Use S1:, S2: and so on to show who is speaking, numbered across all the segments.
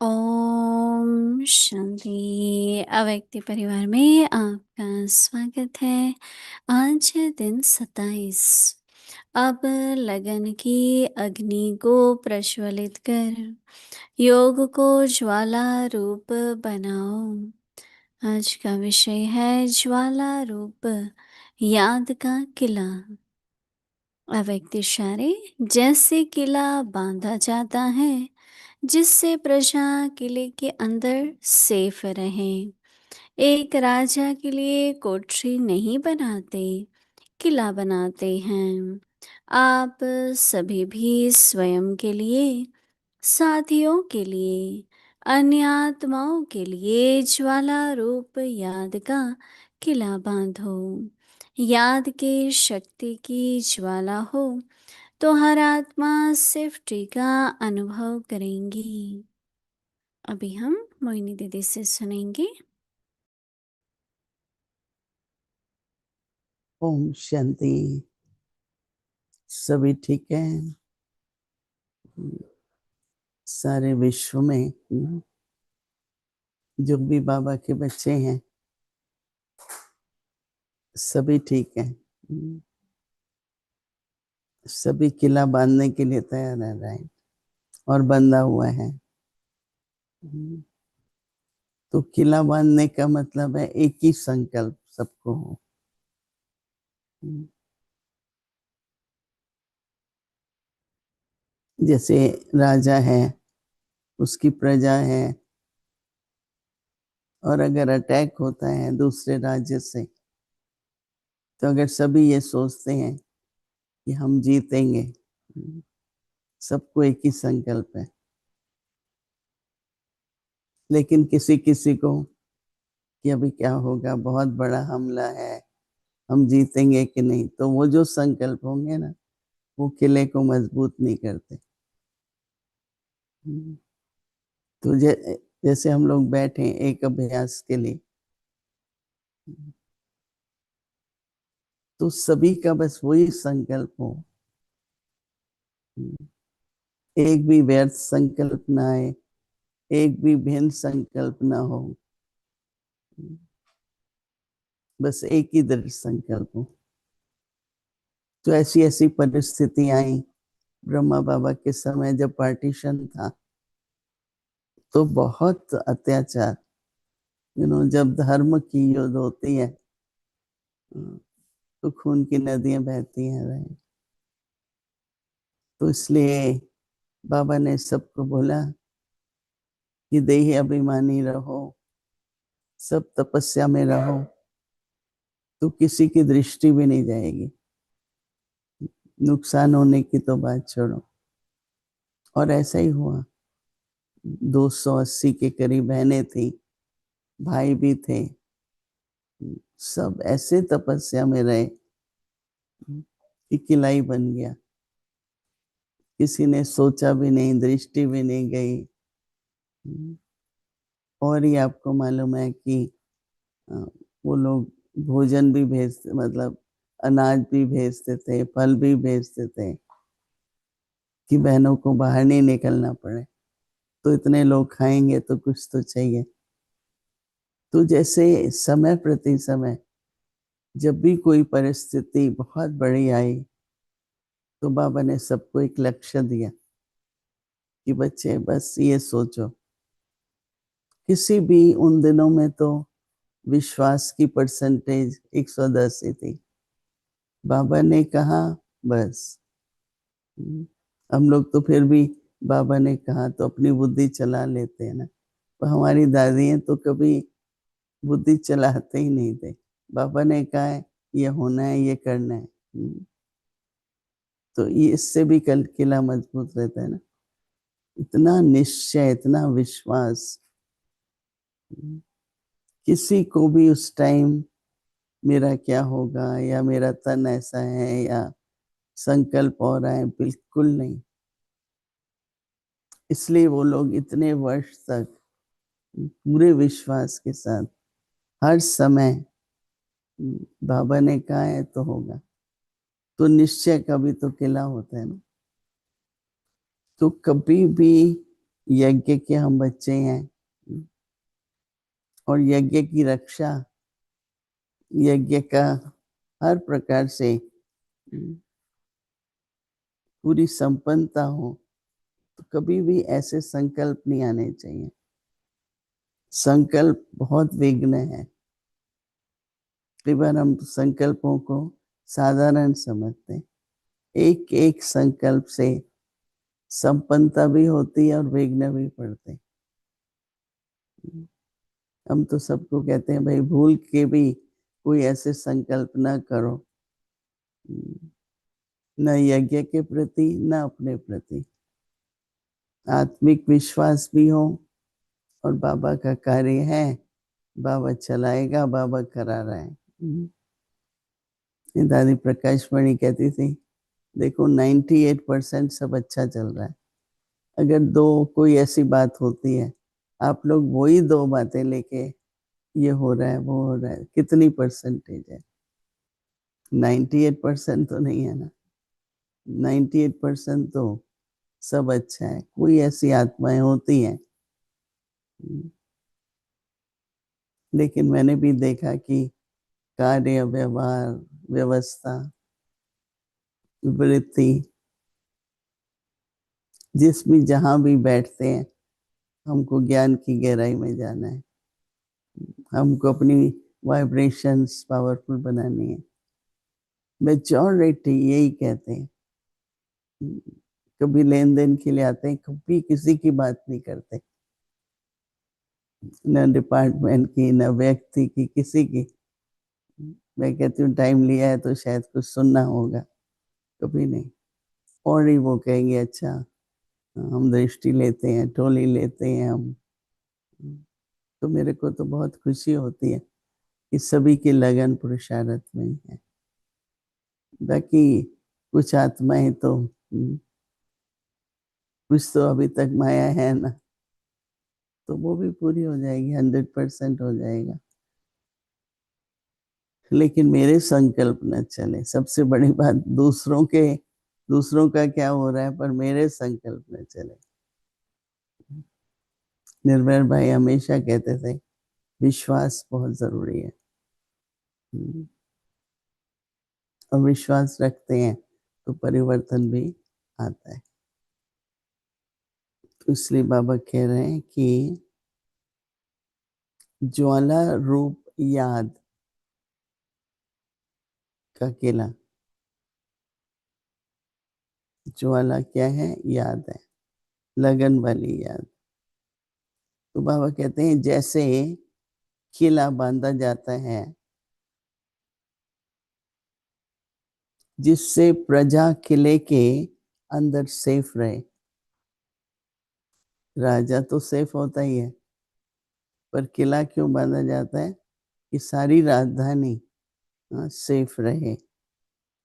S1: ओम शांति। अव्यक्ति परिवार में आपका स्वागत है। आज है दिन 27। अब लगन की अग्नि को प्रज्वलित कर योग को ज्वाला रूप बनाओ। आज का विषय है ज्वाला रूप याद का किला। अव्यक्त इशारे जैसे किला बांधा जाता है जिससे प्रजा किले के अंदर सेफ रहे। एक राजा के लिए कोठरी नहीं बनाते, किला बनाते हैं। आप सभी भी स्वयं के लिए, साथियों के लिए, अन्य आत्माओं के लिए ज्वाला रूप याद का किला बांधो। याद के शक्ति की ज्वाला हो तो हर आत्मा सेफ्टी का अनुभव करेंगी। अभी हम मोहिनी दीदी से सुनेंगे।
S2: ओम शांति। सभी ठीक है? सारे विश्व में जो भी बाबा के बच्चे हैं सभी ठीक है। सभी किला बांधने के लिए तैयार है, राइट, और बंधा हुआ है। तो किला बांधने का मतलब है एक ही संकल्प सबको हो। जैसे राजा है, उसकी प्रजा है, और अगर अटैक होता है दूसरे राज्य से, तो अगर सभी ये सोचते हैं कि हम जीतेंगे, सबको एक ही संकल्प है। लेकिन किसी किसी को कि अभी क्या होगा, बहुत बड़ा हमला है, हम जीतेंगे कि नहीं, तो वो जो संकल्प होंगे ना, वो किले को मजबूत नहीं करते। तो जैसे हम लोग बैठे एक अभ्यास के लिए, तो सभी का बस वही संकल्प हो, एक भी व्यर्थ संकल्प ना आए, एक भी भिन्न संकल्प ना हो, बस एक ही दृढ़ संकल्प हो। तो ऐसी ऐसी परिस्थिति आई ब्रह्मा बाबा के समय, जब पार्टीशन था तो बहुत अत्याचार, जब धर्म की युद्ध होती है तो खून की नदियां बहती हैं, राइट। तो इसलिए बाबा ने सबको बोला कि देही अभिमानी रहो, सब तपस्या में रहो, तो किसी की दृष्टि भी नहीं जाएगी, नुकसान होने की तो बात छोड़ो। और ऐसा ही हुआ। 280 के करीब बहनें थी, भाई भी थे, सब ऐसे तपस्या में रहे कि किला ही बन गया। किसी ने सोचा भी नहीं, दृष्टि भी नहीं गई। और ये आपको मालूम है कि वो लोग भोजन भी भेजते, मतलब अनाज भी भेजते थे, फल भी भेजते थे कि बहनों को बाहर नहीं निकलना पड़े। तो इतने लोग खाएंगे तो कुछ तो चाहिए। तो जैसे समय प्रति समय जब भी कोई परिस्थिति बहुत बड़ी आई, तो बाबा ने सबको एक लक्ष्य दिया कि बच्चे बस ये सोचो, किसी भी उन दिनों में तो विश्वास की परसेंटेज 110 ही थी। बाबा ने कहा बस। हम लोग तो फिर भी बाबा ने कहा तो अपनी बुद्धि चला लेते हैं ना, तो हमारी दादियां तो कभी बुद्धि चलाते ही नहीं थे। बाबा ने कहा है ये होना है, ये करना है, तो ये इससे भी कल किला मजबूत रहता है ना। इतना निश्चय, इतना विश्वास, किसी को भी उस टाइम मेरा क्या होगा या मेरा तन ऐसा है या संकल्प हो रहा है, बिल्कुल नहीं। इसलिए वो लोग इतने वर्ष तक पूरे विश्वास के साथ हर समय बाबा ने कहा है तो होगा। तो निश्चय का भी तो किला होता है ना। तो कभी भी यज्ञ के हम बच्चे हैं और यज्ञ की रक्षा, यज्ञ का हर प्रकार से पूरी संपन्नता हो, तो कभी भी ऐसे संकल्प नहीं आने चाहिए। संकल्प बहुत विघ्न है। कई बार हम संकल्पों को साधारण समझते हैं। एक एक संकल्प से संपन्नता भी होती है और विघ्न भी पड़ते हैं। हम तो सबको कहते हैं भाई भूल के भी कोई ऐसे संकल्प ना करो, न यज्ञ के प्रति न अपने प्रति। आत्मिक विश्वास भी हो और बाबा का कार्य है, बाबा चलाएगा, बाबा करा रहा है। दादी प्रकाश मणि कहती थी, देखो 98% सब अच्छा चल रहा है, अगर दो कोई ऐसी बात होती है, आप लोग वही दो बातें लेके ये हो रहा है वो हो रहा है, कितनी परसेंटेज है? 98% तो नहीं है ना। 98% तो सब अच्छा है। कोई ऐसी आत्माएं होती हैं, लेकिन मैंने भी देखा कि कार्य, व्यवहार, व्यवस्था, वृत्ति, जिसमें जहां भी बैठते हैं, हमको ज्ञान की गहराई में जाना है, हमको अपनी वाइब्रेशंस पावरफुल बनानी है। मेजॉरिटी यही कहते हैं। कभी लेन देन के लिए आते हैं, कभी किसी की बात नहीं करते, न डिपार्टमेंट की, न व्यक्ति की, किसी की। मैं कहती हूँ टाइम लिया है तो शायद कुछ सुनना होगा, कभी नहीं। और ही वो कहेंगे अच्छा हम दृष्टि लेते हैं, टोली लेते हैं हम। तो मेरे को तो बहुत खुशी होती है कि सभी की लगन पुरुषार्थ में ही है। बाकी कुछ आत्माएं तो कुछ तो अभी तक माया है ना, तो वो भी पूरी हो जाएगी, 100% हो जाएगा। लेकिन मेरे संकल्प न चले, सबसे बड़ी बात। दूसरों का क्या हो रहा है, पर मेरे संकल्प न चले। निर्भय भाई हमेशा कहते थे विश्वास बहुत जरूरी है, और विश्वास रखते हैं तो परिवर्तन भी आता है। तो इसलिए बाबा कह रहे हैं कि ज्वाला रूप याद का किला। ज्वाला क्या है? याद है, लगन वाली याद। तो बाबा कहते हैं जैसे किला बांधा जाता है जिससे प्रजा किले के अंदर सेफ रहे। राजा तो सेफ होता ही है, पर किला क्यों बांधा जाता है? कि सारी राजधानी सेफ रहे।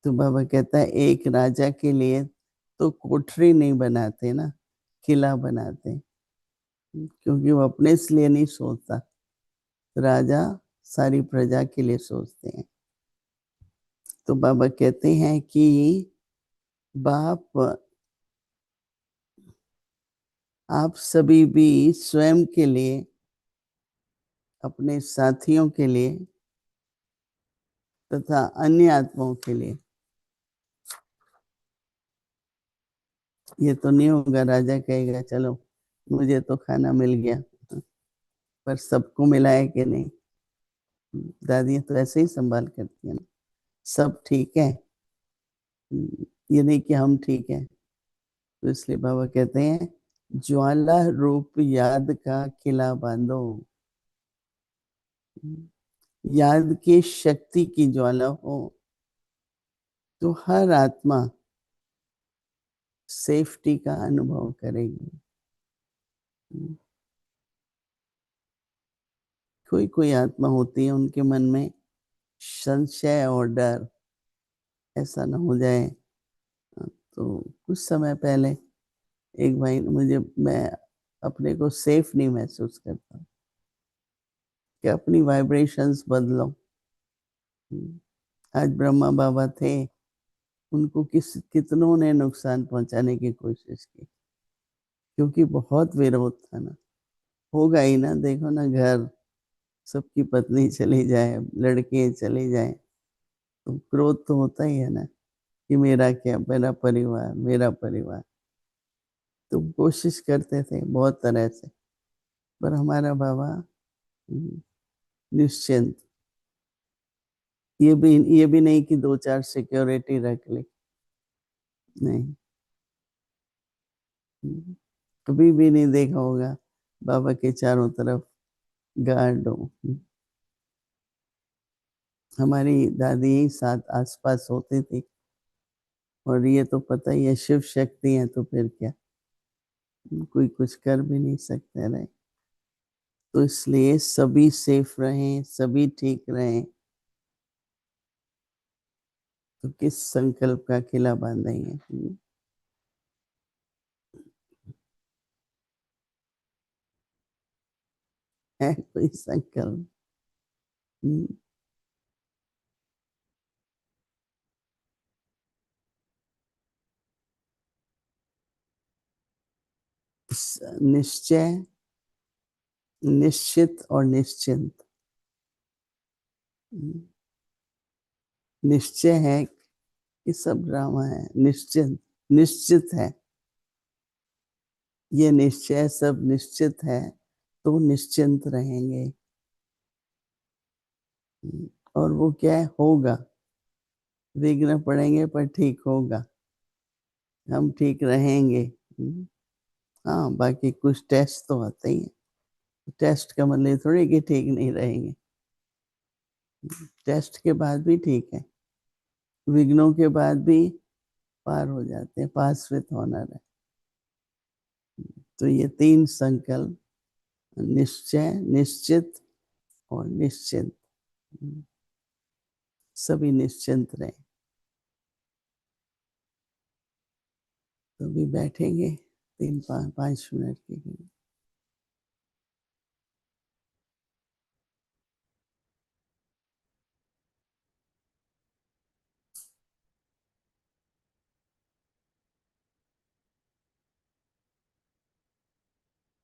S2: तो बाबा कहता है एक राजा के लिए तो कोठरी नहीं बनाते ना, किला बनाते, क्योंकि वो अपने लिए नहीं सोचता, राजा सारी प्रजा के लिए सोचते हैं। तो बाबा कहते हैं कि बाप आप सभी भी स्वयं के लिए, अपने साथियों के लिए तथा अन्य आत्माओं के लिए, ये तो नहीं होगा राजा कहेगा चलो मुझे तो खाना मिल गया, पर सबको मिला है कि नहीं? दादियां तो ऐसे ही संभाल करती हैं ना, सब ठीक है, ये नहीं कि हम ठीक हैं। तो इसलिए बाबा कहते हैं ज्वाला रूप याद का किला बांधो। याद की शक्ति की ज्वाला हो तो हर आत्मा सेफ्टी का अनुभव करेगी। कोई कोई आत्मा होती है उनके मन में संशय और डर, ऐसा ना हो जाए। तो कुछ समय पहले एक भाई मुझे, मैं अपने को सेफ नहीं महसूस करता, कि अपनी वाइब्रेशंस बदलो। आज ब्रह्मा बाबा थे, उनको कितनों ने नुकसान पहुंचाने की कोशिश की, क्योंकि बहुत विरोध था ना, होगा ही ना, देखो ना घर, सबकी पत्नी चली जाए, लड़के चले जाएँ, तो क्रोध तो होता ही है ना, कि मेरा क्या, मेरा परिवार, मेरा परिवार। तो कोशिश करते थे बहुत तरह से, पर हमारा बाबा निश्चिंत, ये भी नहीं कि 2-4 सिक्योरिटी रख ली, नहीं। कभी भी नहीं देखा होगा बाबा के चारों तरफ गार्ड हो। हमारी दादी यही साथ आस-पास होती थी, और ये तो पता ही है शिव शक्ति है तो फिर क्या, कोई कुछ कर भी नहीं सकते, राइट? तो इसलिए सभी सेफ रहें, सभी ठीक रहें, तो किस संकल्प का किला बांधेंगे? है कोई संकल्प? हुँ, निश्चय, निश्चित और निश्चिंत। निश्चय है कि सब ड्रामा है, निश्चिंत, निश्चित है, ये निश्चय सब निश्चित है, तो निश्चिंत रहेंगे। और वो क्या है, होगा, विघ्न पड़ेंगे पर ठीक होगा, हम ठीक रहेंगे। हाँ, बाकी कुछ टेस्ट तो आते ही हैं, टेस्ट का मतलब ये थोड़ी कि ठीक नहीं रहेंगे, टेस्ट के बाद भी ठीक है, विघ्नों के बाद भी पार हो जाते हैं, पास विथ ऑनर है। तो ये 3 संकल्प, निश्चय, निश्चित और निश्चिंत, सभी निश्चिंत रहें। तो अभी बैठेंगे 3-5 मिनट के लिए।